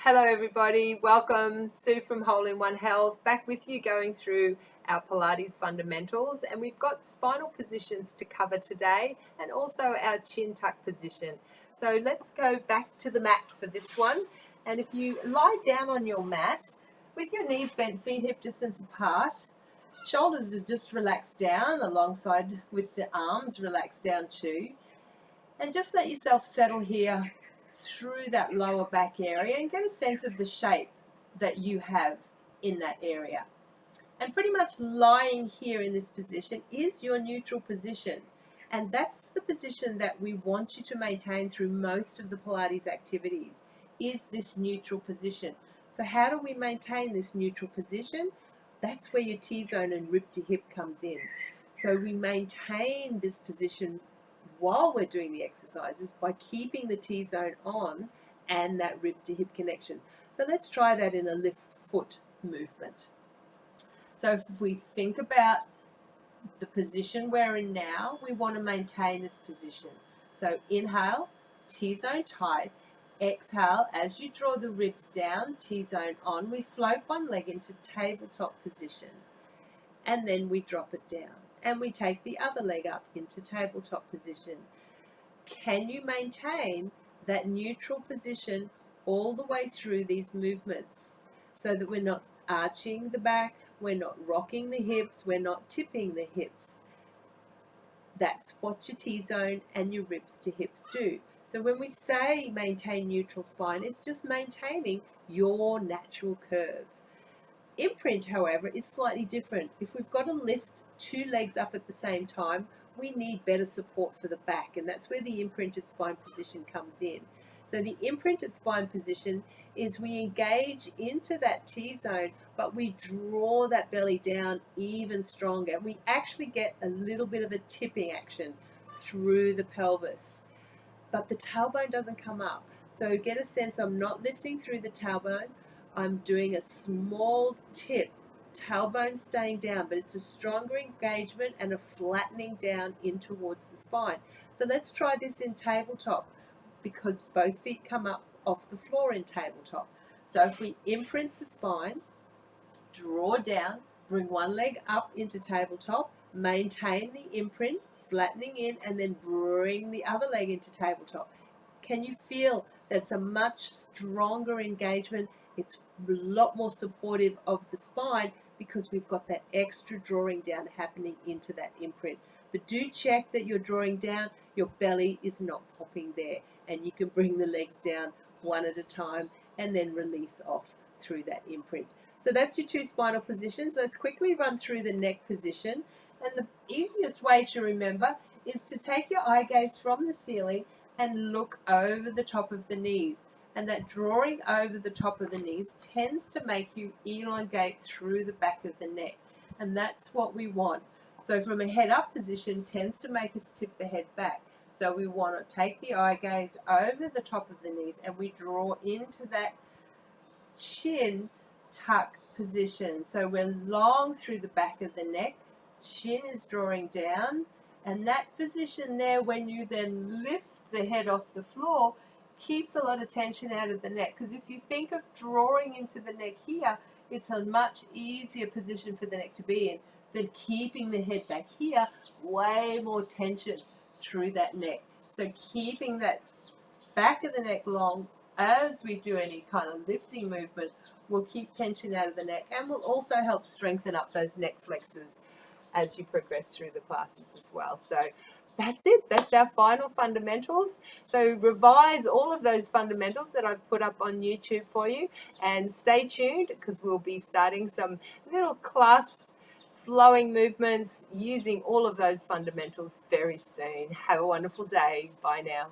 Hello everybody, welcome. Sue from Whole in One Health, back with you going through our Pilates fundamentals, and we've got spinal positions to cover today and also our chin tuck position. So let's go back to the mat for this one, and if you lie down on your mat with your knees bent, feet hip distance apart, shoulders are just relaxed down alongside with the arms relaxed down too, and just let yourself settle here through that lower back area and get a sense of the shape that you have in that area. And pretty much lying here in this position is your neutral position. And that's the position that we want you to maintain through most of the Pilates activities, is this neutral position. So how do we maintain this neutral position? That's where your T-zone and rib to hip comes in. So we maintain this position while we're doing the exercises by keeping the T-zone on and that rib to hip connection. So let's try that in a lift foot movement. So if we think about the position we're in now, we want to maintain this position. So inhale, T-zone tight. Exhale, as you draw the ribs down, T-zone on, we float one leg into tabletop position. And then we drop it down. And we take the other leg up into tabletop position. Can you maintain that neutral position all the way through these movements so that we're not arching the back, we're not rocking the hips, we're not tipping the hips? That's what your T-zone and your ribs to hips do. So when we say maintain neutral spine, it's just maintaining your natural curve. Imprint, however, is slightly different. If we've got to lift two legs up at the same time, we need better support for the back, and that's where the imprinted spine position comes in. So the imprinted spine position is we engage into that T-zone, but we draw that belly down even stronger. We actually get a little bit of a tipping action through the pelvis, but the tailbone doesn't come up. So get a sense I'm not lifting through the tailbone. I'm doing a small tip, tailbone staying down, but it's a stronger engagement and a flattening down in towards the spine. So let's try this in tabletop, because both feet come up off the floor in tabletop. So if we imprint the spine, draw down, bring one leg up into tabletop, maintain the imprint, flattening in, and then bring the other leg into tabletop. Can you feel that's a much stronger engagement? It's a lot more supportive of the spine because we've got that extra drawing down happening into that imprint. But do check that you're drawing down, your belly is not popping there, and you can bring the legs down one at a time and then release off through that imprint. So that's your two spinal positions. Let's quickly run through the neck position. And the easiest way to remember is to take your eye gaze from the ceiling and look over the top of the knees. And that drawing over the top of the knees tends to make you elongate through the back of the neck. And that's what we want. So from a head up position tends to make us tip the head back. So we want to take the eye gaze over the top of the knees and we draw into that chin tuck position. So we're long through the back of the neck, chin is drawing down, and that position there, when you then lift the head off the floor, keeps a lot of tension out of the neck. Because if you think of drawing into the neck here, it's a much easier position for the neck to be in than keeping the head back here, way more tension through that neck. So keeping that back of the neck long as we do any kind of lifting movement will keep tension out of the neck and will also help strengthen up those neck flexors as you progress through the classes as well. So that's it. That's our final fundamentals. So revise all of those fundamentals that I've put up on YouTube for you, and stay tuned because we'll be starting some little class flowing movements using all of those fundamentals very soon. Have a wonderful day. Bye now.